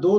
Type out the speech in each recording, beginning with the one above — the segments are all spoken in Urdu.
2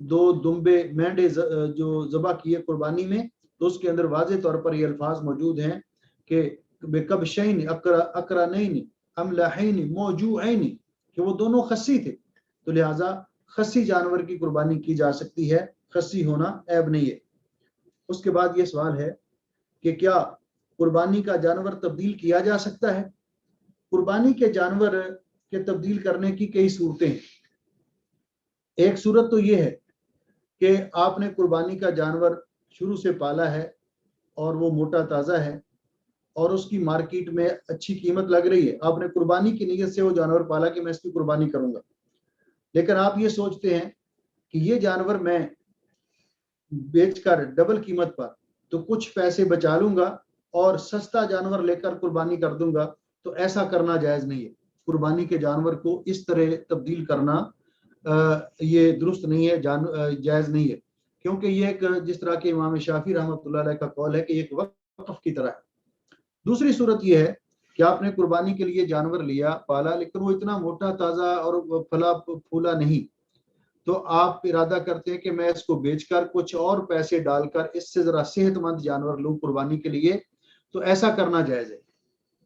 دو دمبے مینڈے جو ذبح کیے قربانی میں تو اس کے اندر واضح طور پر یہ الفاظ موجود ہیں کہ بکبشین اقرنین املحین موجوعین، کہ وہ دونوں خصی تھے، تو لہٰذا خصی جانور کی قربانی کی جا سکتی ہے، خصی ہونا عیب نہیں ہے۔ اس کے بعد یہ سوال ہے کہ کیا قربانی کا جانور تبدیل کیا جا سکتا ہے؟ قربانی کے جانور کے تبدیل کرنے کی کئی صورتیں ہیں۔ ایک صورت تو یہ ہے کہ آپ نے قربانی کا جانور شروع سے پالا ہے اور وہ موٹا تازہ ہے اور اس کی مارکیٹ میں اچھی قیمت لگ رہی ہے، آپ نے قربانی کی نیت سے وہ جانور پالا کہ میں اس کی قربانی کروں گا، لیکن آپ یہ سوچتے ہیں کہ یہ جانور میں بیچ کر ڈبل قیمت پر تو کچھ پیسے بچا لوں گا اور سستا جانور لے کر قربانی کر دوں گا، تو ایسا کرنا جائز نہیں ہے۔ قربانی کے جانور کو اس طرح تبدیل کرنا یہ درست نہیں ہے، جائز نہیں ہے، کیونکہ یہ ایک جس طرح کہ امام شافعی رحمۃ اللہ علیہ کا قول ہے کہ ایک وقف کی طرح ہے۔ دوسری صورت یہ ہے کہ آپ نے قربانی کے لیے جانور لیا پالا لیکن وہ اتنا موٹا تازہ اور پھلا پھولا نہیں، تو آپ ارادہ کرتے ہیں کہ میں اس کو بیچ کر کچھ اور پیسے ڈال کر اس سے ذرا صحت مند جانور لوں قربانی کے لیے، تو ایسا کرنا جائز ہے،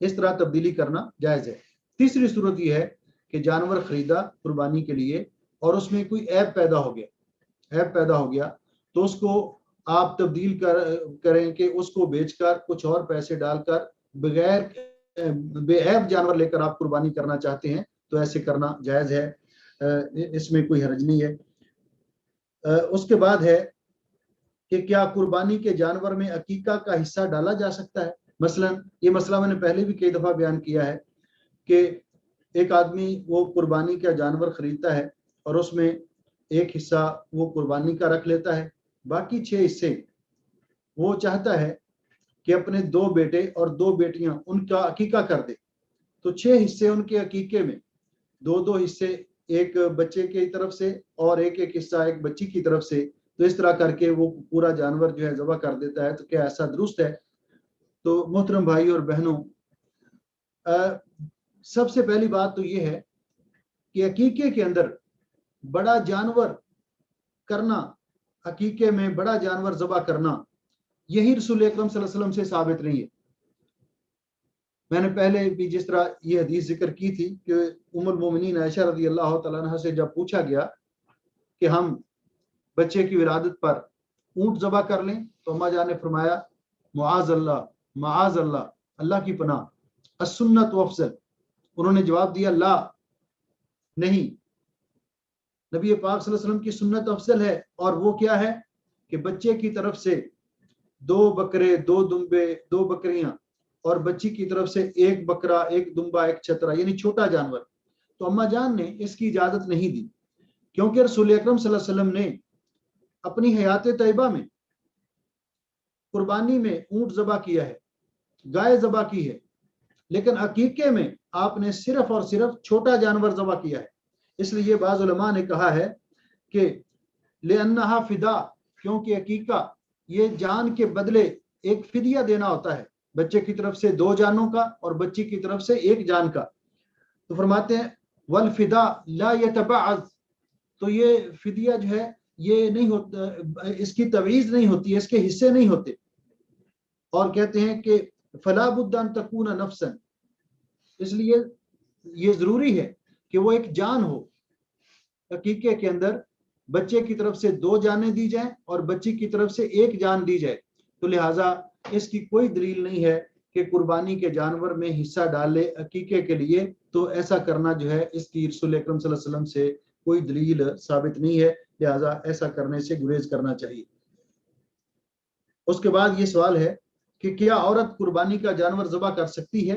اس طرح تبدیلی کرنا جائز ہے۔ تیسری صورت یہ ہے کہ جانور خریدا قربانی کے لیے اور اس میں کوئی عیب پیدا ہو گیا تو اس کو آپ تبدیل کریں کہ اس کو بیچ کر کچھ اور پیسے ڈال کر بغیر بے عیب جانور لے کر آپ قربانی کرنا چاہتے ہیں، تو ایسے کرنا جائز ہے، اس میں کوئی حرج نہیں ہے۔ اس کے بعد ہے کہ کیا قربانی کے جانور میں عقیقہ کا حصہ ڈالا جا سکتا ہے؟ مثلا یہ مسئلہ میں نے پہلے بھی کئی دفعہ بیان کیا ہے کہ ایک آدمی وہ قربانی کا جانور خریدتا ہے اور اس میں ایک حصہ وہ قربانی کا رکھ لیتا ہے، باقی 6 حصے وہ چاہتا ہے کہ اپنے 2 بیٹے اور 2 بیٹیاں ان کا عقیقہ کر دے، تو 6 حصے ان کے عقیقے میں 2 حصے ایک بچے کی طرف سے اور ایک حصہ ایک بچی کی طرف سے، تو اس طرح کر کے وہ پورا جانور جو ہے ذبح کر دیتا ہے۔ تو کیا ایسا درست ہے؟ تو محترم بھائی اور بہنوں، سب سے پہلی بات تو یہ ہے کہ عقیقے کے اندر بڑا جانور کرنا، عقیقے میں بڑا جانور ذبح کرنا، یہی رسول اکرم صلی اللہ علیہ وسلم سے ثابت نہیں ہے۔ میں نے پہلے بھی جس طرح یہ حدیث ذکر کی تھی کہ ام المومنین عائشہ رضی اللہ تعالیٰ عنہ سے جب پوچھا گیا کہ ہم بچے کی ولادت پر اونٹ ذبح کر لیں، تو اماں جان نے فرمایا معاذ اللہ، معاذ اللہ، اللہ کی پناہ، السنت افضل۔ انہوں نے جواب دیا لا، نہیں، نبی پاک صلی اللہ علیہ وسلم کی سنت افضل ہے، اور وہ کیا ہے کہ بچے کی طرف سے 2 بکرے، 2 دمبے، 2 بکریاں، اور بچی کی طرف سے 1 بکرا، 1 دمبا، 1 چھترا، یعنی چھوٹا جانور۔ تو اماں جان نے اس کی اجازت نہیں دی، کیونکہ رسول اکرم صلی اللہ علیہ وسلم نے اپنی حیات طیبہ میں قربانی میں اونٹ ذبح کیا ہے، گائے ذبح کی ہے، لیکن عقیقے میں آپ نے صرف اور صرف چھوٹا جانور ذبح کیا ہے۔ اس لیے بعض علماء نے کہا ہے کہ لِأَنَّهَا فِدَا، کیونکہ عقیقہ یہ جان کے بدلے ایک فدیہ دینا ہوتا ہے، بچے کی طرف سے 2 جانوں کا اور بچی کی طرف سے 1 جان کا۔ تو فرماتے ہیں وَالْفِدَا لَا يَتَبَعَّض، تو یہ فدیہ جو ہے یہ نہیں ہوتا، اس کی تبعیض نہیں ہوتی، اس کے حصے نہیں ہوتے، اور کہتے ہیں کہ فَلَا بُدَّ أَن تَكُونَ نَفْسًا، اس لیے یہ ضروری ہے کہ وہ ایک جان ہو۔ عقیقے کے اندر بچے کی طرف سے 2 جانیں دی جائیں اور بچی کی طرف سے 1 جان دی جائے، تو لہٰذا اس کی کوئی دلیل نہیں ہے کہ قربانی کے جانور میں حصہ ڈالے عقیقے کے لیے، تو ایسا کرنا جو ہے اس کی رسول اکرم صلی اللہ علیہ وسلم سے کوئی دلیل ثابت نہیں ہے، لہٰذا ایسا کرنے سے گریز کرنا چاہیے۔ اس کے بعد یہ سوال ہے کہ کیا عورت قربانی کا جانور ذبح کر سکتی ہے؟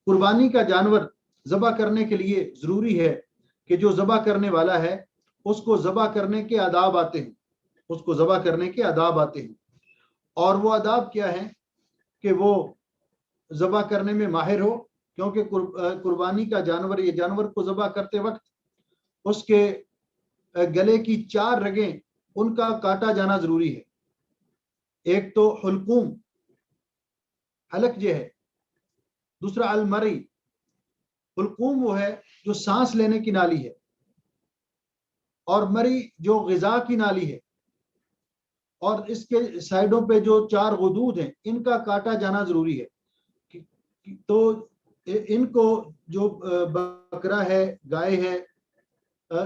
قربانی کا جانور ذبح کرنے کے لیے ضروری ہے کہ جو ذبح کرنے والا ہے اس کو ذبح کرنے کے آداب آتے ہیں، اس کو ذبح کرنے کے آداب آتے ہیں، اور وہ آداب کیا ہیں کہ وہ ذبح کرنے میں ماہر ہو، کیونکہ قربانی کا جانور، یہ جانور کو ذبح کرتے وقت اس کے گلے کی 4 رگیں ان کا کاٹا جانا ضروری ہے۔ ایک تو حلقوم، حلق یہ ہے، دوسرا المری، حلقوم وہ ہے جو سانس لینے کی نالی ہے، اور مری جو غذا کی نالی ہے اور اس کے سائڈوں پہ جو 4 غدود ہیں ان کا کاٹا جانا ضروری ہے. تو ان کو جو بکرا ہے، گائے ہے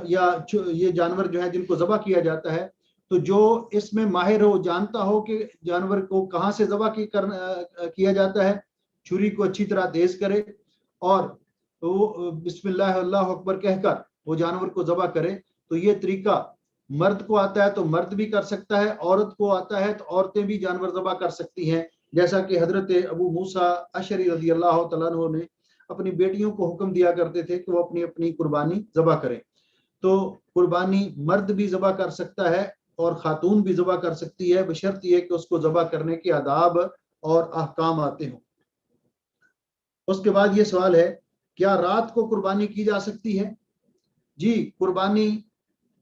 یا یہ جانور جو ہے جن کو ذبح کیا جاتا ہے، تو جو اس میں ماہر ہو، جانتا ہو کہ جانور کو کہاں سے ذبح کیا جاتا ہے، چھری کو اچھی طرح تیز کرے اور وہ بسم اللہ اللہ اکبر کہہ کر وہ جانور کو ذبح کرے. تو یہ طریقہ مرد کو آتا ہے تو مرد بھی کر سکتا ہے، عورت کو آتا ہے تو عورتیں بھی جانور ذبح کر سکتی ہیں، جیسا کہ حضرت ابو موسیٰ اشعری رضی اللہ تعالیٰ عنہ نے اپنی بیٹیوں کو حکم دیا کرتے تھے کہ وہ اپنی اپنی قربانی ذبح کریں. تو قربانی مرد بھی ذبح کر سکتا ہے اور خاتون بھی ذبح کر سکتی ہے، بشرط یہ کہ اس کو ذبح کرنے کے آداب اور احکام آتے ہوں. اس کے بعد یہ سوال ہے، کیا رات کو قربانی کی جا سکتی ہے؟ جی، قربانی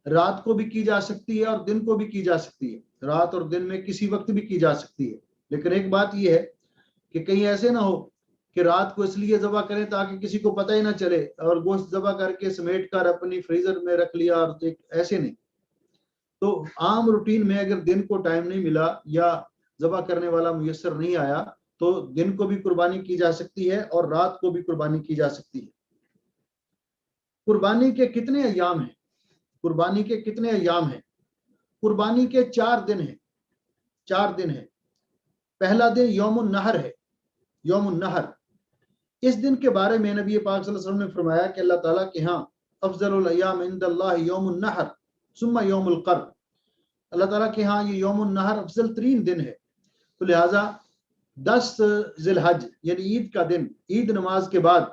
رات کو بھی کی جا سکتی ہے اور دن کو بھی کی جا سکتی ہے، رات اور دن میں کسی وقت بھی کی جا سکتی ہے. لیکن ایک بات یہ ہے کہ کہیں ایسے نہ ہو کہ رات کو اس لیے ذبح کریں تاکہ کسی کو پتہ ہی نہ چلے اور گوشت ذبح کر کے سمیٹ کر اپنی فریزر میں رکھ لیا، اور ایسے نہیں. تو عام روٹین میں اگر دن کو ٹائم نہیں ملا یا ذبح کرنے والا میسر نہیں آیا تو دن کو بھی قربانی کی جا سکتی ہے اور رات کو بھی قربانی کی جا سکتی ہے. قربانی کے کتنے ایام ہیں؟ قربانی کے کتنے ایام ہیں؟ قربانی کے 4 دن ہیں. 4 دن ہیں. پہلا دن یوم النحر ہے. یوم النحر، اس دن کے بارے میں نبی پاک صلی اللہ علیہ وسلم نے فرمایا کہ اللہ تعالیٰ کے ہاں افضل الایام عند اللہ یوم النحر ثم یوم القر. اللہ تعالیٰ کے ہاں یہ یوم النحر افضل ترین دن ہے. تو لہٰذا 10 ذی الحج یعنی عید کا دن، عید نماز کے بعد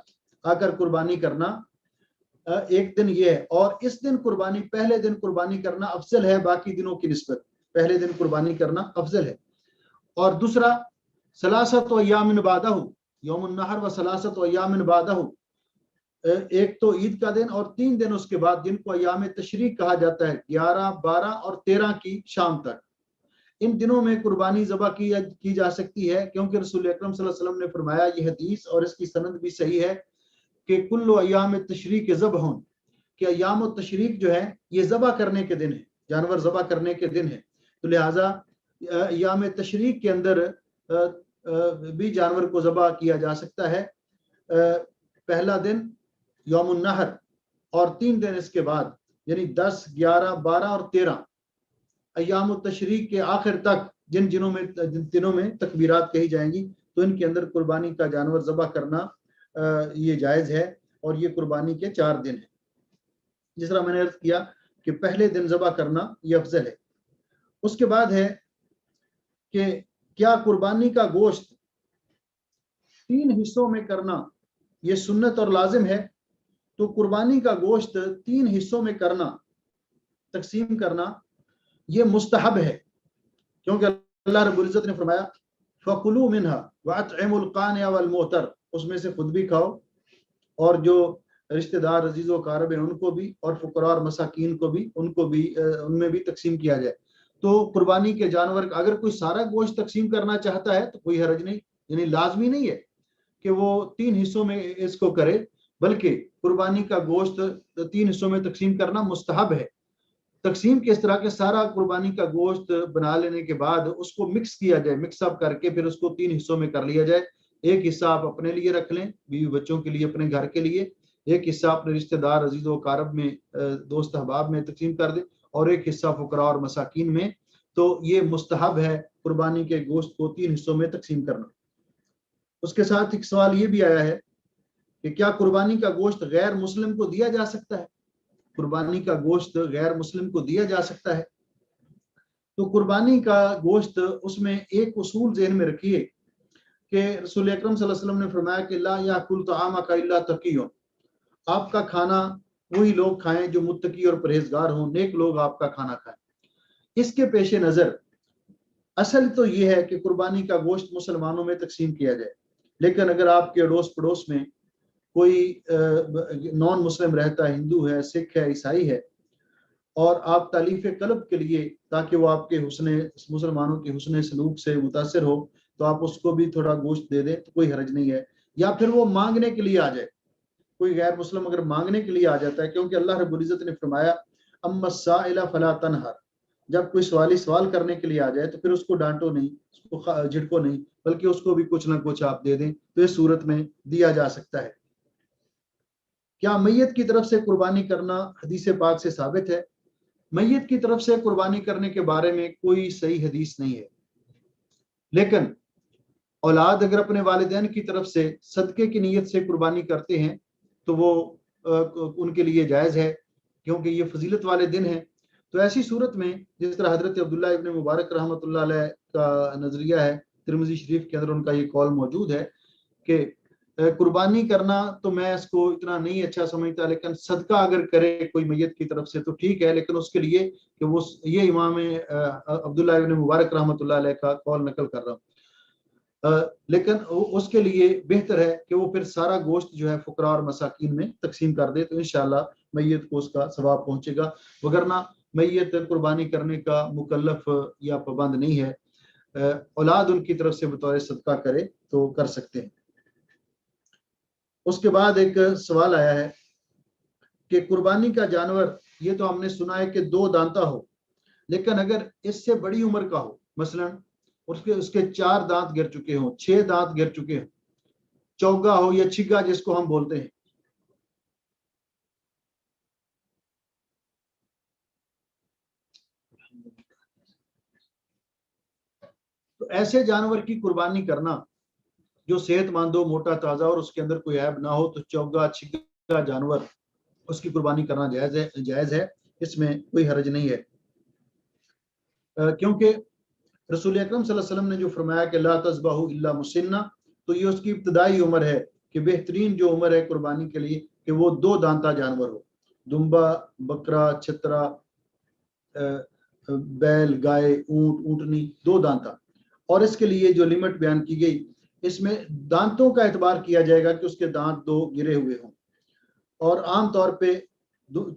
آ کر قربانی کرنا ایک دن یہ ہے. اور اس دن قربانی، پہلے دن قربانی کرنا افضل ہے باقی دنوں کی نسبت. پہلے دن قربانی کرنا افضل ہے. اور دوسرا ثلاثۃ ایام بعدہ، یوم النحر و ثلاثۃ ایام بعدہ، ایک تو عید کا دن اور 3 دن اس کے بعد جن کو ایام تشریق کہا جاتا ہے، 11 12 اور 13 کی شام تک. ان دنوں میں قربانی ذبح کی جا سکتی ہے، کیونکہ رسول اکرم صلی اللہ علیہ وسلم نے فرمایا، یہ حدیث اور اس کی سند بھی صحیح ہے، کہ کل ایام تشریق ذبح، کہ ایام التشریق جو ہے یہ ذبح کرنے کے دن ہے، جانور ذبح کرنے کے دن ہے. تو لہٰذا ایام تشریق کے اندر بھی جانور کو ذبح کیا جا سکتا ہے. پہلا دن یوم النحر اور 3 دن اس کے بعد، یعنی 10 11 12 اور 13 ایام التشریق کے آخر تک جن دنوں میں تکبیرات کہی جائیں گی، تو ان کے اندر قربانی کا جانور ذبح کرنا یہ جائز ہے. اور یہ قربانی کے 4 دن ہیں. جس طرح میں نے عرض کیا کہ پہلے دن ذبح کرنا یہ افضل ہے. اس کے بعد ہے کہ کیا قربانی کا گوشت 3 حصوں میں کرنا یہ سنت اور لازم ہے؟ تو قربانی کا گوشت 3 حصوں میں کرنا، تقسیم کرنا، یہ مستحب ہے، کیونکہ اللہ رب العزت نے فرمایا فَكُلُوا مِنْهَا وَأَطْعِمُوا الْقَانِعَ وَالْمُعْتَرَ، اس میں سے خود بھی کھاؤ اور جو رشتہ دار عزیز و اقارب ہیں ان کو بھی، اور فقراء اور مساکین کو بھی، ان میں بھی تقسیم کیا جائے. تو قربانی کے جانور اگر کوئی سارا گوشت تقسیم کرنا چاہتا ہے تو کوئی حرج نہیں، یعنی لازمی نہیں ہے کہ وہ 3 حصوں میں اس کو کرے، بلکہ قربانی کا گوشت 3 حصوں میں تقسیم کرنا مستحب ہے. تقسیم کس طرح کے، سارا قربانی کا گوشت بنا لینے کے بعد اس کو مکس کیا جائے، مکس اپ کر کے پھر اس کو 3 حصوں میں کر لیا جائے. ایک حصہ آپ اپنے لیے رکھ لیں، بیوی بچوں کے لیے، اپنے گھر کے لیے. ایک حصہ اپنے رشتہ دار عزیز و اقارب میں، دوست احباب میں تقسیم کر دیں، اور ایک حصہ فقراء اور مساکین میں. تو یہ مستحب ہے قربانی کے گوشت کو 3 حصوں میں تقسیم کرنا. اس کے ساتھ ایک سوال یہ بھی آیا ہے کہ کیا قربانی کا گوشت غیر مسلم کو دیا جا سکتا ہے؟ قربانی کا گوشت غیر مسلم کو دیا جا سکتا ہے. تو قربانی کا گوشت، اس میں ایک اصول ذہن میں رکھیے کہ رسول اکرم صلی اللہ علیہ وسلم نے فرمایا کہ لا یاکل طعامک الا تقی، آپ کا کھانا وہی لوگ کھائیں جو متقی اور پرہیزگار ہوں، نیک لوگ آپ کا کھانا کھائیں. اس کے پیش نظر اصل تو یہ ہے کہ قربانی کا گوشت مسلمانوں میں تقسیم کیا جائے، لیکن اگر آپ کے اڑوس پڑوس میں کوئی نان مسلم رہتا ہے، ہندو ہے، سکھ ہے، عیسائی ہے، اور آپ تالیف قلب کے لیے، تاکہ وہ آپ کے مسلمانوں کے حسن سلوک سے متاثر ہو، تو آپ اس کو بھی تھوڑا گوشت دے دیں تو کوئی حرج نہیں ہے. یا پھر وہ مانگنے کے لیے آ جائے، کوئی غیر مسلم اگر مانگنے کے لیے آ جاتا ہے، کیونکہ اللہ رب العزت نے فرمایا اما السائل فلا تنہر، جب کوئی سوالی سوال کرنے کے لیے آ جائے تو پھر اس کو ڈانٹو نہیں، اس کو جھڑکو نہیں، بلکہ اس کو بھی کچھ نہ کچھ آپ دے دیں، تو اس صورت میں دیا جا سکتا ہے۔ کیا میت کی طرف سے قربانی کرنا حدیث پاک سے ثابت ہے؟ میت کی طرف سے قربانی کرنے کے بارے میں کوئی صحیح حدیث نہیں ہے، لیکن اولاد اگر اپنے والدین کی طرف سے صدقے کی نیت سے قربانی کرتے ہیں تو وہ ان کے لیے جائز ہے، کیونکہ یہ فضیلت والے دن ہیں۔ تو ایسی صورت میں جس طرح حضرت عبداللہ ابن مبارک رحمۃ اللہ علیہ کا نظریہ ہے، ترمذی شریف کے اندر ان کا یہ قول موجود ہے کہ قربانی کرنا تو میں اس کو اتنا نہیں اچھا سمجھتا، لیکن صدقہ اگر کرے کوئی میت کی طرف سے تو ٹھیک ہے، لیکن اس کے لیے کہ وہ یہ امام عبداللہ ابن مبارک رحمۃ اللہ علیہ کا قول نقل کر رہا ہوں، لیکن اس کے لیے بہتر ہے کہ وہ پھر سارا گوشت جو ہے فقراء اور مساکین میں تقسیم کر دے، تو انشاءاللہ میت کو اس کا ثواب پہنچے گا، وگرنہ میت قربانی کرنے کا مکلف یا پابند نہیں ہے، اولاد ان کی طرف سے بطور صدقہ کرے تو کر سکتے ہیں۔ اس کے بعد ایک سوال آیا ہے کہ قربانی کا جانور، یہ تو ہم نے سنا ہے کہ 2 دانتا ہو، لیکن اگر اس سے بڑی عمر کا ہو، مثلا اس کے 4 دانت گر چکے ہوں، 6 دانت گر چکے ہوں، چوگا ہو یا چھگا جس کو ہم بولتے ہیں، تو ایسے جانور کی قربانی کرنا جو صحت مند ہو، موٹا تازہ اور اس کے اندر کوئی عیب نہ ہو، تو چوگا چھگا جانور اس کی قربانی کرنا جائز ہے، اس میں کوئی حرج نہیں ہے، کیونکہ رسول اکرم صلی اللہ علیہ وسلم نے جو فرمایا کہ لا تذبحوا الا مسنہ، تو یہ اس کی ابتدائی عمر ہے کہ بہترین جو عمر ہے قربانی کے لیے کہ وہ 2 دانتا جانور ہو، دمبا، بکرا، چھترا، بیل، گائے، اونٹ، اونٹنی، 2 دانتا، اور اس کے لیے جو لمٹ بیان کی گئی اس میں دانتوں کا اعتبار کیا جائے گا کہ اس کے دانت 2 گرے ہوئے ہوں، اور عام طور پہ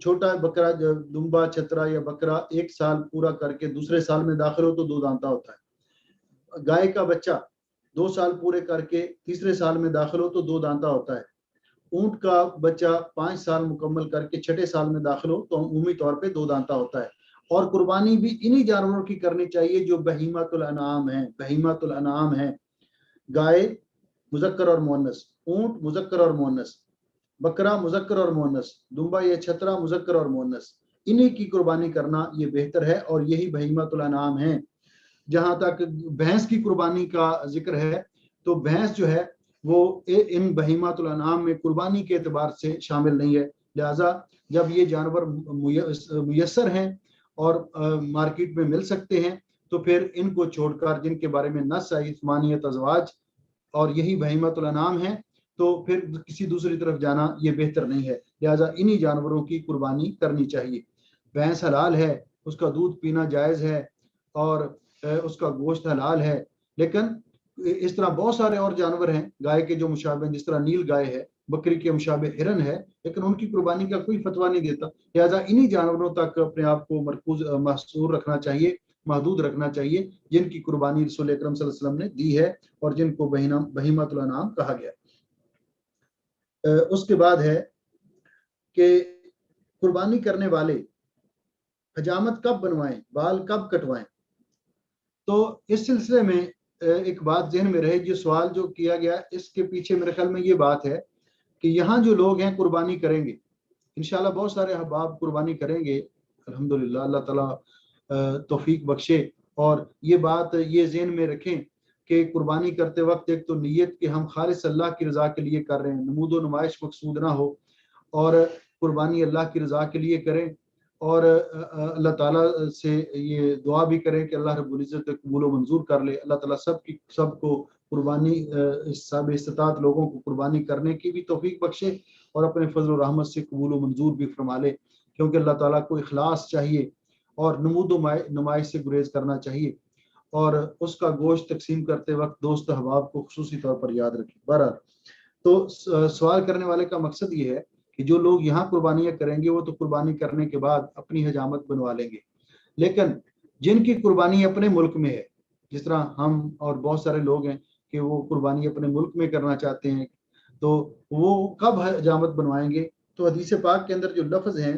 چھوٹا بکرا، دمبا، چھترا یا بکرا 1 سال پورا کر کے دوسرے سال میں داخل ہو تو 2 دانتا ہوتا ہے، گائے کا بچہ 2 سال پورے کر کے تیسرے سال میں داخل ہو تو 2 دانتا ہوتا ہے، اونٹ کا بچہ 5 سال مکمل کر کے چھٹے سال میں داخل ہو تو عمومی طور پہ 2 دانتا ہوتا ہے، اور قربانی بھی انہی جانوروں کی کرنی چاہیے جو بہیمۃ الانعام ہیں، بہیمۃ الانعام ہیں، گائے مذکر اور مؤنث، اونٹ مذکر اور مؤنث، بکرا مذکر اور مؤنث، دمبا یا چھترا مذکر اور مؤنث، انہی کی قربانی کرنا یہ بہتر ہے، اور یہی بہیمۃ الانعام ہیں۔ جہاں تک بھینس کی قربانی کا ذکر ہے تو بھینس جو ہے وہ ان بہیمۃ الانعام میں قربانی کے اعتبار سے شامل نہیں ہے، لہٰذا جب یہ جانور میسر ہیں اور مارکیٹ میں مل سکتے ہیں تو پھر ان کو چھوڑ کر جن کے بارے میں نص آئی 8 ازواج اور یہی بہیمۃ الانعام ہیں، تو پھر کسی دوسری طرف جانا یہ بہتر نہیں ہے، لہٰذا انہی جانوروں کی قربانی کرنی چاہیے۔ بھینس حلال ہے، اس کا دودھ پینا جائز ہے اور اس کا گوشت حلال ہے، لیکن اس طرح بہت سارے اور جانور ہیں گائے کے جو مشابہ، جس طرح نیل گائے ہے، بکری کے مشابہ ہرن ہے، لیکن ان کی قربانی کا کوئی فتویٰ نہیں دیتا، لہٰذا انہی جانوروں تک اپنے آپ کو مرکوز محصور رکھنا چاہیے، محدود رکھنا چاہیے جن کی قربانی رسول اکرم صلی اللہ علیہ وسلم نے دی ہے اور جن کو بہیمۃ الانعام کہا گیا۔ اس کے بعد ہے کہ قربانی کرنے والے حجامت کب بنوائیں، بال کب کٹوائیں، تو اس سلسلے میں ایک بات ذہن میں رہے، یہ سوال جو کیا گیا اس کے پیچھے میرے خیال میں یہ بات ہے کہ یہاں جو لوگ ہیں قربانی کریں گے، انشاءاللہ بہت سارے احباب قربانی کریں گے الحمدللہ، اللہ تعالیٰ توفیق بخشے، اور یہ بات یہ ذہن میں رکھیں کہ قربانی کرتے وقت ایک تو نیت کہ ہم خالص اللہ کی رضا کے لیے کر رہے ہیں، نمود و نمائش مقصود نہ ہو، اور قربانی اللہ کی رضا کے لیے کریں، اور اللہ تعالیٰ سے یہ دعا بھی کریں کہ اللہ رب العزت قبول و منظور کر لے، اللہ تعالیٰ سب کو قربانی سب استطاعت لوگوں کو قربانی کرنے کی بھی توفیق بخشے اور اپنے فضل و رحمت سے قبول و منظور بھی فرما لے، کیونکہ اللہ تعالیٰ کو اخلاص چاہیے اور نمود و نمائش سے گریز کرنا چاہیے، اور اس کا گوشت تقسیم کرتے وقت دوست احباب کو خصوصی طور پر یاد رکھیں۔ بہرحال تو سوال کرنے والے کا مقصد یہ ہے کہ جو لوگ یہاں قربانیاں کریں گے وہ تو قربانی کرنے کے بعد اپنی حجامت بنوا لیں گے، لیکن جن کی قربانی اپنے ملک میں ہے، جس طرح ہم اور بہت سارے لوگ ہیں کہ وہ قربانی اپنے ملک میں کرنا چاہتے ہیں، تو وہ کب حجامت بنوائیں گے؟ تو حدیث پاک کے اندر جو لفظ ہیں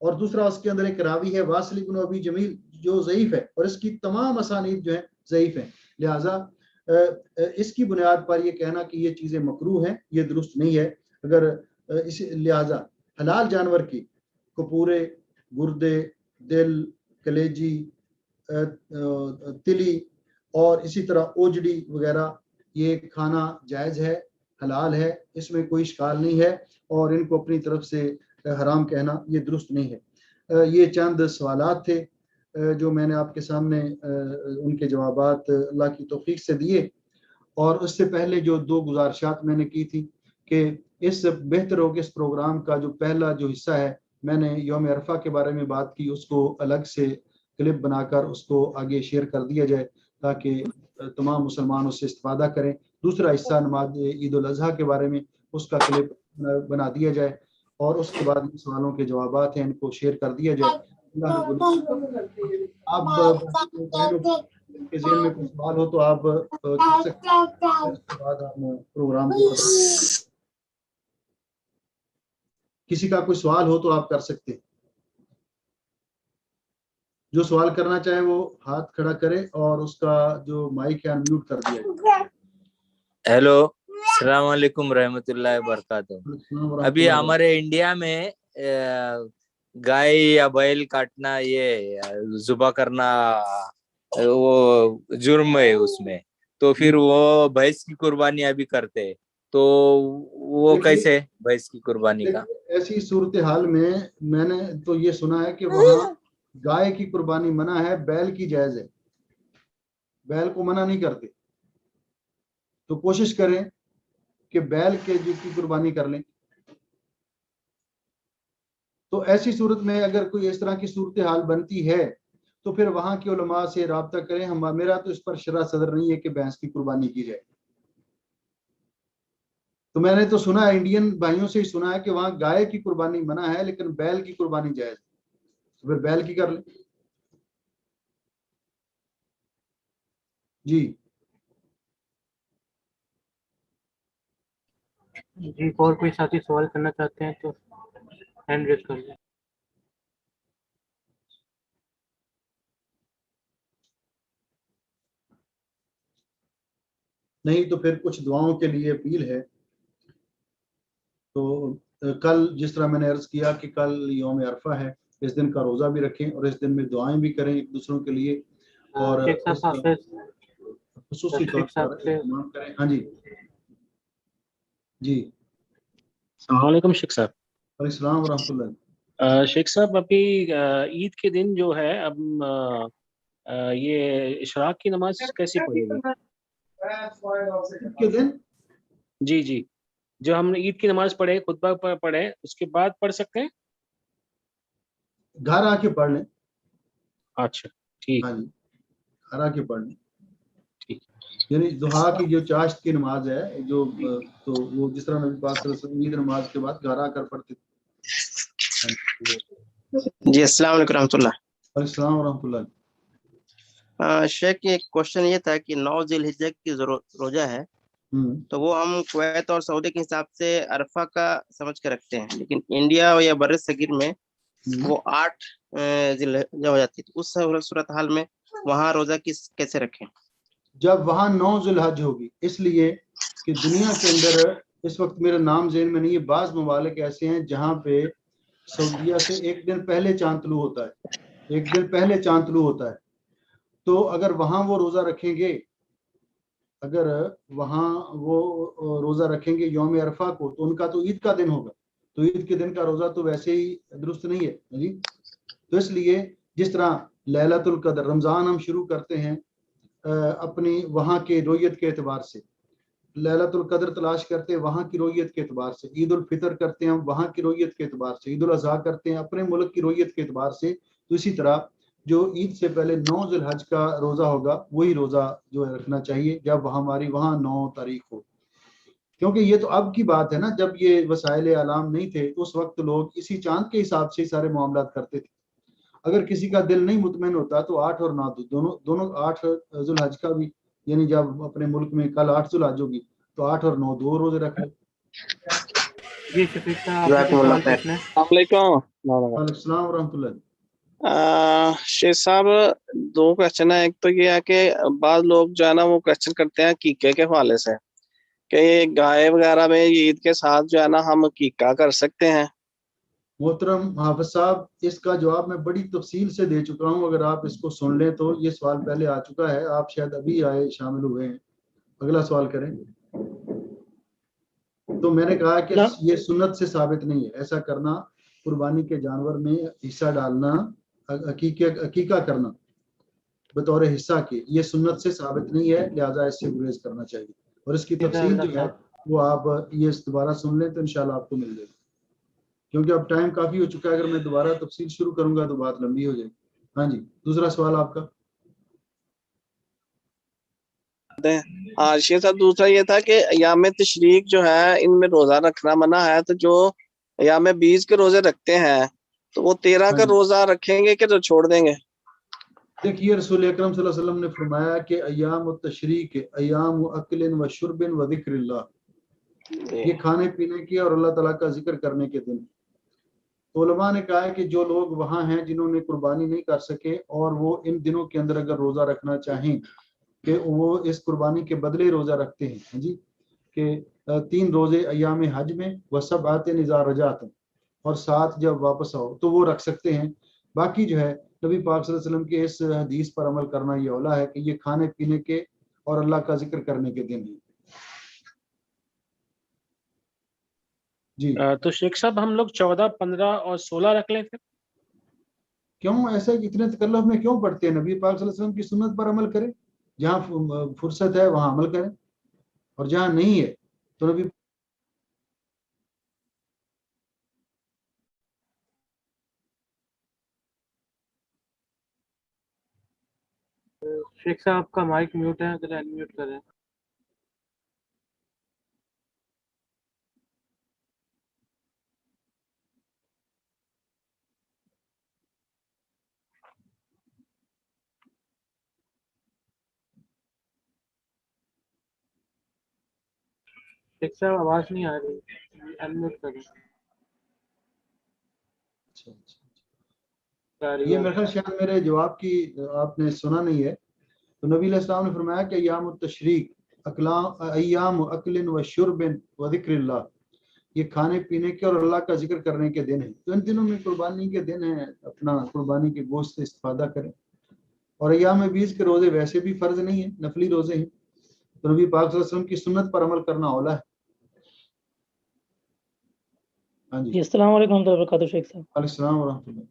اور دوسرا اس کے اندر ایک راوی ہے واصل بن ابی جمیل جو ضعیف ہے اور اس کی تمام اسانید جو ہیں ضعیف ہیں، لہٰذا اس کی بنیاد پر یہ کہنا کہ یہ چیزیں مکروہ ہیں یہ درست نہیں ہے۔ اگر اس لہٰذا حلال جانور کی کپورے، گردے، دل، کلیجی، تلی اور اسی طرح اوجڑی وغیرہ یہ کھانا جائز ہے، حلال ہے، اس میں کوئی اشکال نہیں ہے، اور ان کو اپنی طرف سے حرام کہنا یہ درست نہیں ہے۔ یہ چند سوالات تھے جو میں نے آپ کے سامنے ان کے جوابات اللہ کی توفیق سے دیے، اور اس سے پہلے جو 2 گزارشات میں نے کی تھی کہ اس بہتر ہو کہ اس پروگرام کا جو پہلا جو حصہ ہے میں نے یوم عرفہ کے بارے میں بات کی، اس کو الگ سے کلپ بنا کر اس کو آگے شیئر کر دیا جائے تاکہ تمام مسلمان اس سے استفادہ کریں۔ دوسرا حصہ نماز عید الاضحیٰ کے بارے میں اس کا کلپ بنا دیا جائے، اور اس کے بعد سوالوں کے جوابات ہیں ان کو شیئر کر دیا جائے۔ آپ کے ذہن میں کوئی سوال ہو تو آپ کر سکتے ہیں، اس کے بعد ہم پروگرام کو کسی کا کوئی سوال ہو تو آپ کر سکتے ہیں۔ جو سوال کرنا چاہے وہ ہاتھ کھڑا کرے اور اس کا جو مائک ہے انمیوٹ کر دیا جائے۔ ہیلو، السلام علیکم رحمۃ اللہ وبرکاتہ۔ ابھی ہمارے انڈیا میں گائے یا بیل کاٹنا یہ ذبح کرنا وہ جرم ہے اس میں، تو پھر وہ بھینس کی قربانی ابھی کرتے، تو وہ کیسے بھینس کی قربانی کا؟ ایسی صورتحال میں میں نے تو یہ سنا ہے کہ وہاں گائے کی قربانی منع ہے، بیل کی جائز ہے، بیل کو منع نہیں کرتے، تو کوشش کریں کہ بیل کے کی قربانی کر لیں۔ تو ایسی صورت میں اگر کوئی اس طرح کی صورتحال بنتی ہے تو پھر وہاں کے علماء سے رابطہ کریں۔ میرا تو اس پر شرح صدر نہیں ہے کہ بھینس کی قربانی کی جائے، تو میں نے تو سنا ہے، انڈین بھائیوں سے ہی سنا ہے کہ وہاں گائے کی قربانی منع ہے لیکن بیل کی قربانی جائز ہے، تو پھر بیل کی کر لیں۔ جی جی، اور کوئی ساتھی سوال کرنا چاہتے ہیں تو ہینڈ ریز کر لیں۔ نہیں تو پھر کچھ دعاؤں کے لیے اپیل ہے۔ تو کل جس طرح میں نے عرض کیا کہ کل یوم عرفہ ہے، اس دن کا روزہ بھی رکھیں اور اس دن میں دعائیں بھی کریں ایک دوسروں کے لیے، اور خصوصی طور پر اہتمام کریں۔ ہاں جی جی، السلام علیکم شیخ صاحب۔ علیہ السلام ورحمۃ اللہ۔ شیخ صاحب، ابھی عید کے دن جو ہے اب یہ اشراق کی نماز کیسی پڑھے گی؟ کے دن جی جی، جو ہم نے عید کی نماز پڑھے، خطبہ پڑھے، اس کے بعد پڑھ سکتے ہیں؟ گھر آ کے پڑھ لیں۔ اچھا ٹھیک، ہاں جی، گھر آ کے پڑھ لیں، ٹھیک۔ یعنی ضحیٰ کی جو چاشت کی نماز ہے جو تو وہ جس طرح نبی پاک صلی اللہ علیہ وسلم عید نماز کے بعد گھر آ کر پڑھتے تھے۔ جی السلام علیکم رحمۃ اللہ۔ علیہ السلام ورحمۃ اللہ۔ شیخ ایک کوشچن یہ تھا کہ 9 ذی الحجہ کی روزہ ہے، تو وہ ہم کویت اور سعودی کے حساب سے عرفہ کا سمجھ کے رکھتے ہیں، لیکن انڈیا یا بر صغیر میں وہ 8 ذی الحجہ ہو جاتی ہے، تو اس صورتحال میں وہاں روزہ کیسے رکھیں؟ جب وہاں 9 ذی الحج ہوگی، اس لیے کہ دنیا کے اندر اس وقت میرا نام ذہن میں نہیں ہے، بعض ممالک ایسے ہیں جہاں پہ سعودیہ سے ایک دن پہلے چاند طلوع ہوتا ہے، ایک دن پہلے چاند طلوع ہوتا ہے، تو اگر وہاں وہ روزہ رکھیں گے، اگر وہاں وہ روزہ رکھیں گے یوم عرفہ کو، تو ان کا تو عید کا دن ہوگا، تو عید کے دن کا روزہ تو ویسے ہی درست نہیں ہے جی۔ تو اس لیے جس طرح لیلۃ القدر رمضان ہم شروع کرتے ہیں اپنی وہاں کے رویت کے اعتبار سے، لیلۃ القدر تلاش کرتے ہیں وہاں کی رویت کے اعتبار سے، عید الفطر کرتے ہیں ہم وہاں کی رویت کے اعتبار سے، عید الاضحیٰ کرتے ہیں اپنے ملک کی رویت کے اعتبار سے، تو اسی طرح جو عید سے پہلے 9 ذی الحج کا روزہ ہوگا وہی روزہ جو ہے رکھنا چاہیے جب ہماری وہاں 9 تاریخ ہو، کیونکہ یہ تو اب کی بات ہے نا، جب یہ وسائل اعلام نہیں تھے تو اس وقت لوگ اسی چاند کے حساب سے سارے معاملات کرتے تھے۔ اگر کسی کا دل نہیں مطمئن ہوتا تو 8 اور 9 دونوں 8 ذی الحج کا بھی، یعنی جب اپنے ملک میں کل 8 ذی الحج ہوگی تو 8 اور 9 دو روزے رکھ لیں۔ جی شفیق صاحب جزاکم اللہ خیر۔ السلام علیکم۔ وعلیکم السلام ورحمۃ اللہ۔ شیخ صاحب دو کوشچن ہے، ایک تو یہ ہے کہ بعض لوگ جو ہے نا وہ کوشچن کرتے ہیں عقیقے کے حوالے سے کہ گائے وغیرہ میں عید کے ساتھ جو ہے نا ہم عقیقہ کر سکتے ہیں؟ محترم حافظ صاحب اس کا جواب میں بڑی تفصیل سے دے چکا ہوں، اگر آپ اس کو سن لیں تو یہ سوال پہلے آ چکا ہے، آپ شاید ابھی آئے شامل ہوئے ہیں، اگلا سوال کریں۔ تو میں نے کہا کہ یہ سنت سے ثابت نہیں ہے ایسا کرنا، قربانی کے جانور میں حصہ ڈالنا، عقیقہ کرنا بطور حصہ کے، یہ سنت سے ثابت نہیں ہے، لہٰذا اس سے گریز کرنا چاہیے، اور اس کی تفصیل جو ہے وہ آپ یہ دوبارہ سن لیں تو انشاءاللہ آپ کو مل جائے گی، کیونکہ اب ٹائم کافی ہو چکا ہے، اگر میں دوبارہ تفصیل شروع کروں گا تو بات لمبی ہو جائے گی۔ ہاں جی، دوسرا سوال آپ کا۔ ہاں شیخ صاحب دوسرا یہ تھا کہ ایام تشریق جو ہے ان میں روزہ رکھنا منع ہے، تو جو ایام 20 کے روزے رکھتے ہیں تو وہ 13 کا روزہ رکھیں گے کہ جو چھوڑ دیں گے؟ دیکھیے رسول اکرم صلی اللہ علیہ وسلم نے فرمایا کہ ایام التشریق ایام اکل و شرب و ذکر اللہ، یہ کھانے پینے کی اور اللہ تعالیٰ کا ذکر کرنے کے دن۔ تو علماء نے کہا ہے کہ جو لوگ وہاں ہیں جنہوں نے قربانی نہیں کر سکے اور وہ ان دنوں کے اندر اگر روزہ رکھنا چاہیں کہ وہ اس قربانی کے بدلے روزہ رکھتے ہیں جی، کہ 3 روزے ایام حج میں وسبعۃ اذا رجعتم، اور 7 جب واپس آؤ تو وہ رکھ سکتے ہیں۔ باقی جو ہے نبی پاک صلی اللہ علیہ وسلم کے اس حدیث پر عمل کرنا یہ اولا ہے کہ یہ کھانے پینے کے اور اللہ کا ذکر کرنے کے دن ہیں جی۔ تو شیخ صاحب ہم لوگ 14، 15 اور 16 رکھ لیں پھر؟ کیوں ایسا اتنے تکلف میں کیوں پڑتے ہیں؟ نبی پاک صلی اللہ علیہ وسلم کی سنت پر عمل کریں، جہاں فرصت ہے وہاں عمل کریں، اور جہاں نہیں ہے تو نبی شیخ صاحب کا مائک میوٹ ہے، ذرا انمیوٹ کریں۔ شیخ صاحب آواز نہیں آ رہی، انمیوٹ کریں۔ یہ میرے خیال شاید میرے جواب کی آپ نے سنا نہیں ہے۔ تو نبی علیہ السلام نے فرمایا کہ ایام التشریق ایام اکل و شرب و ذکر اللہ، یہ کھانے پینے کے اور اللہ کا ذکر کرنے کے دن ہیں، تو ان دنوں میں قربانی کے دن ہیں، اپنا قربانی کے گوشت سے استفادہ کریں، اور ایام 20 کے روزے ویسے بھی فرض نہیں ہیں، نفلی روزے ہیں، تو نبی پاک صلی اللہ علیہ وسلم کی سنت پر عمل کرنا اولا ہے۔ ہاں جی، السلام علیکم ورحمۃ اللہ وبرکاتہ۔ شیخ صاحب علیہ السلام ورحمۃ اللہ۔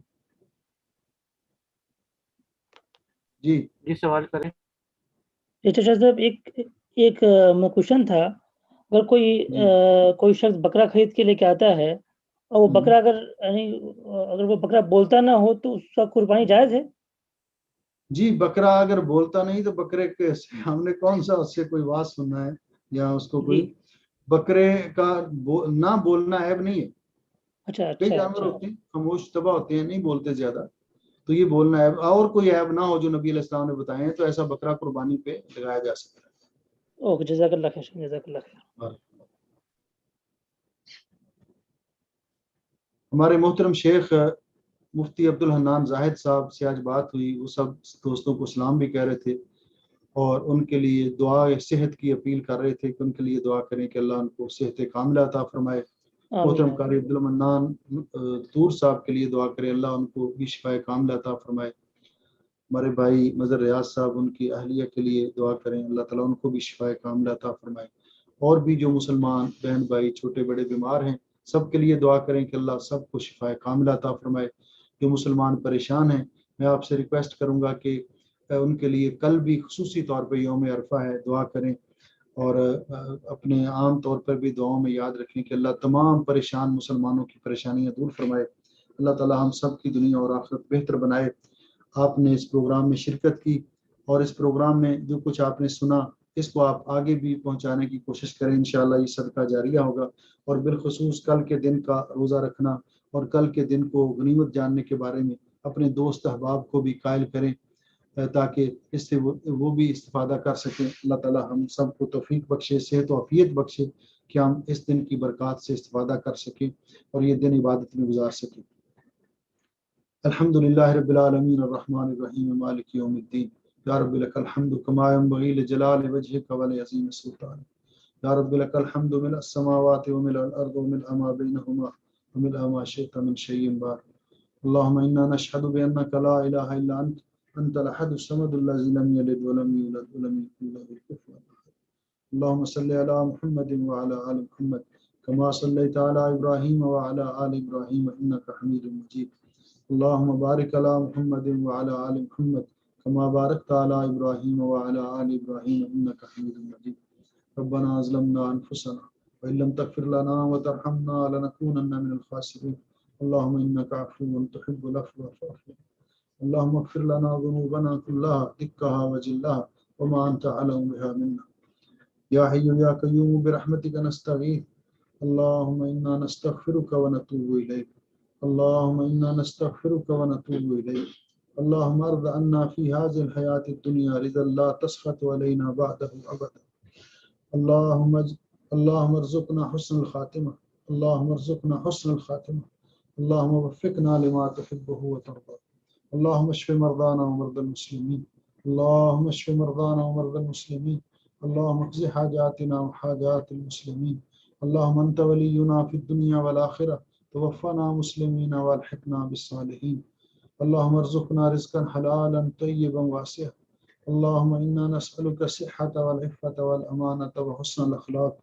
جی سوال کریں۔ شاہ صاحب ایک کوشچن تھا، اگر کوئی شخص بکرا خرید کے لے کے آتا ہے اور وہ بکرا اگر وہ بکرا بولتا نہ ہو تو اس کا قربانی جائز ہے؟ جی، بکرا اگر بولتا نہیں تو بکرے کے ہم نے کون سا اس سے کوئی واز سننا ہے یا اس کو کوئی بکرے کا نہ بولنا عیب نہیں ہے۔ اچھا کئی جانور ہوتے ہیں خاموش تباہ ہوتے ہیں، نہیں بولتے زیادہ، تو یہ بولنا عیب، اور کوئی عیب نہ ہو جو نبی علیہ السلام نے بتائے ہیں، تو ایسا بکرا قربانی پہ لگایا جا سکتا ہے۔ اوکے، جزاک اللہ خیر، جزاک اللہ خیر۔ ہمارے محترم شیخ مفتی عبدالحنان زاہد صاحب سے آج بات ہوئی، وہ سب دوستوں کو سلام بھی کہہ رہے تھے اور ان کے لیے دعا صحت کی اپیل کر رہے تھے کہ ان کے لیے دعا کریں کہ اللہ ان کو صحت کاملہ عطا فرمائے۔ محترم قاری عبدالمنان طور صاحب کے لیے دعا کریں، اللہ ان کو بھی شفائے کاملہ عطا فرمائے۔ ہمارے بھائی مظہر ریاض صاحب، ان کی اہلیہ کے لیے دعا کریں، اللہ تعالیٰ ان کو بھی شفائے کاملہ عطا فرمائے۔ اور بھی جو مسلمان بہن بھائی چھوٹے بڑے بیمار ہیں، سب کے لیے دعا کریں کہ اللہ سب کو شفائے کاملہ عطا فرمائے۔ جو مسلمان پریشان ہیں، میں آپ سے ریکویسٹ کروں گا کہ ان کے لیے کل بھی خصوصی طور پہ یوم عرفہ ہے، دعا کریں، اور اپنے عام طور پر بھی دعاؤں میں یاد رکھیں کہ اللہ تمام پریشان مسلمانوں کی پریشانیاں دور فرمائے۔ اللہ تعالیٰ ہم سب کی دنیا اور آخرت بہتر بنائے۔ آپ نے اس پروگرام میں شرکت کی اور اس پروگرام میں جو کچھ آپ نے سنا اس کو آپ آگے بھی پہنچانے کی کوشش کریں، انشاءاللہ یہ صدقہ جاریہ ہوگا۔ اور بالخصوص کل کے دن کا روزہ رکھنا اور کل کے دن کو غنیمت جاننے کے بارے میں اپنے دوست احباب کو بھی قائل کریں تاکہ اس سے وہ بھی استفادہ کر سکیں۔ اللہ تعالیٰ ہم سب کو توفیق بخشے، صحت و عافیت بخشے کہ ہم اس دن کی برکات سے استفادہ کر سکیں اور یہ دن عبادت میں گزار سکیں۔ الحمدللہ رب العالمین الرحمن الرحیم مالک یوم الدین، یا رب لک الحمد کما ینبغی لجلال وجہک ولعظیم سلطانک، یا رب لک الحمد ملء السماوات وملء الارض وملء ما بینہما وملء ما شئت من شیء بعد۔ اللہم انا نشہد بانک لا الہ الا انت الاحد الصمد الذی لم یلد ولم یولد ولم یکن لہ کفوا احد۔ اللہم صلی علی محمد وعلی آل محمد کما صلیت علی ابراہیم وعلی آل ابراہیم انک حمید مجید۔ اللہم بارک علی محمد وعلی آل محمد کما بارکت علی ابراہیم وعلی آل ابراہیم انک حمید مجید۔ ربنا ظلمنا انفسنا وان لم تغفر لنا وترحمنا لنکونن من الخاسرین۔ اللہم انک عفو تحب العفو فاعف عنا۔ اللہم اغفر لنا ذنوبنا كلها دقها وجلها وما انت اعلم بها منا۔ یا حی یا قیوم برحمتک نستغیث۔ اللہم انا نستغفرک ونتوب الیک۔ اللہم انا نستغفرک ونتوب الیک۔ اللہم ارض عنا فی هذه الحیاة الدنیا رضا لا تسخط علینا بعده ابدا۔ اللہم ارزقنا حسن الخاتمہ، اللہم ارزقنا حسن الخاتمہ، اللہم وفقنا لما تحبہ وترضى۔ اللہم اشف مرضانا ومرضى المسلمین، اللہم اشف مرضانا ومرضى المسلمین، اللہم اقض حاجاتنا وحاجات المسلمین۔ اللہم انت ولینا فی الدنیا والآخرہ، توفنا مسلمین والحقنا بالصالحین۔ اللہم ارزقنا رزقا حلالا طیبا واسعا۔ اللہم انا نسألک الصحة والعفة والامانة وحسن الاخلاق۔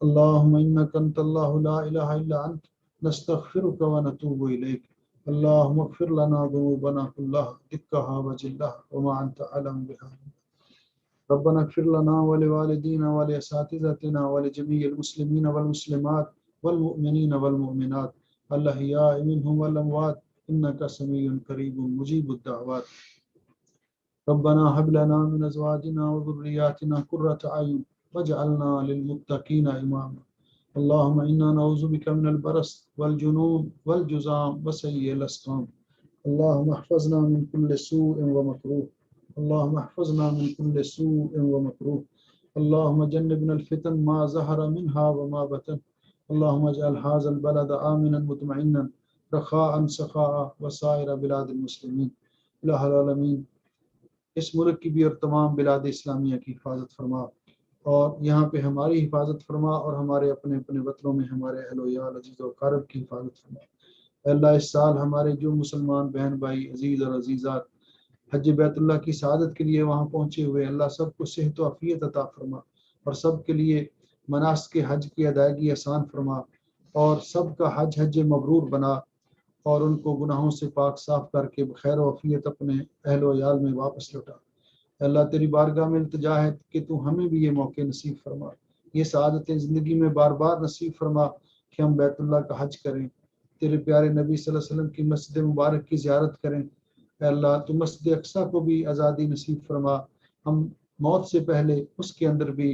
اللہم انک انت اللہ لا الہ الا انت نستغفرک ونتوب الیک۔ اللہم اغفر لنا ذنوبنا كلها دقها وجلها وما انت اعلم بها۔ ربنا اغفر لنا ولوالدينا ولأساتذتنا ولجميع المسلمين والمسلمات والمؤمنين والمؤمنات الأحياء منهم والأموات إنك سميع قريب مجيب الدعوات۔ ربنا هب لنا من أزواجنا وذرياتنا قرة أعين واجعلنا للمتقين إماما۔ اللهم إنا نعوذ بك من البرص والجنون والجذام وسيء الأسقام۔ اللهم احفظنا من كل سوء ومكروه، اللهم احفظنا من كل سوء ومكروه، اللهم جنبنا الفتن ما ظهر منها وما بطن، اللهم اجعل هذا البلد آمنا مطمئنا رخاء سخاء وسائر بلاد المسلمین۔ الہ العالمین اس ملک کی بھی اور تمام بلاد اسلامیہ کی حفاظت فرما، اور یہاں پہ ہماری حفاظت فرما، اور ہمارے اپنے اپنے وطنوں میں ہمارے اہل و عیال عزیز و اقارب کی حفاظت فرما۔ اے اللہ اس سال ہمارے جو مسلمان بہن بھائی عزیز اور عزیزات حج بیت اللہ کی سعادت کے لیے وہاں پہنچے ہوئے، اللہ سب کو صحت و عافیت عطا فرما، اور سب کے لیے مناسک حج کی ادائیگی آسان فرما، اور سب کا حج حج مبرور بنا، اور ان کو گناہوں سے پاک صاف کر کے بخیر و عافیت اپنے اہل و عیال میں واپس لوٹا۔ اللہ تیری بارگاہ میں التجا ہے کہ تو ہمیں بھی یہ موقع نصیب فرما، یہ سعادتیں زندگی میں بار بار نصیب فرما کہ ہم بیت اللہ کا حج کریں، تیرے پیارے نبی صلی اللہ علیہ وسلم کی مسجد مبارک کی زیارت کریں۔ اے اللہ تو مسجد اقصیٰ کو بھی آزادی نصیب فرما، ہم موت سے پہلے اس کے اندر بھی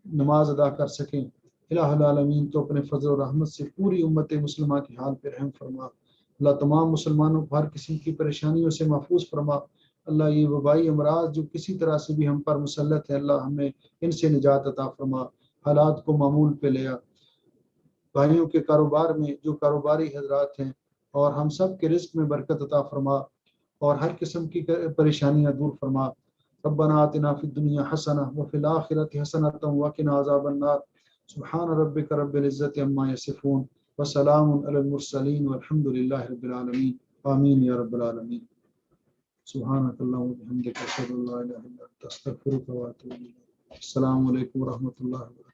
نماز ادا کر سکیں۔ الہ العالمین تو اپنے فضل و رحمت سے پوری امت مسلمہ کی حال پہ رحم فرما۔ اللہ تمام مسلمانوں کو ہر قسم کی پریشانیوں سے محفوظ فرما۔ اللہ یہ وبائی امراض جو کسی طرح سے بھی ہم پر مسلط ہے، اللہ ہمیں ان سے نجات عطا فرما، حالات کو معمول پہ لیا۔ بھائیوں کے کاروبار میں جو کاروباری حضرات ہیں اور ہم سب کے رزق میں برکت عطا فرما، اور ہر قسم کی پریشانیاں دور فرما۔ ربنا آتنا فی الدنیا حسنہ وفی الآخرۃ حسنۃ وقنا عذاب النار۔ سبحان ربک رب العزۃ عما یصفون وسلام علی المرسلین والحمد للہ رب العالمین۔ آمین یا رب العالمین۔ سبحانک اللہم وبحمدک اشہد ان لا الہ الا انت استغفرک واتوب الیک۔ السلام علیکم ورحمۃ اللہ وبرکاتہ۔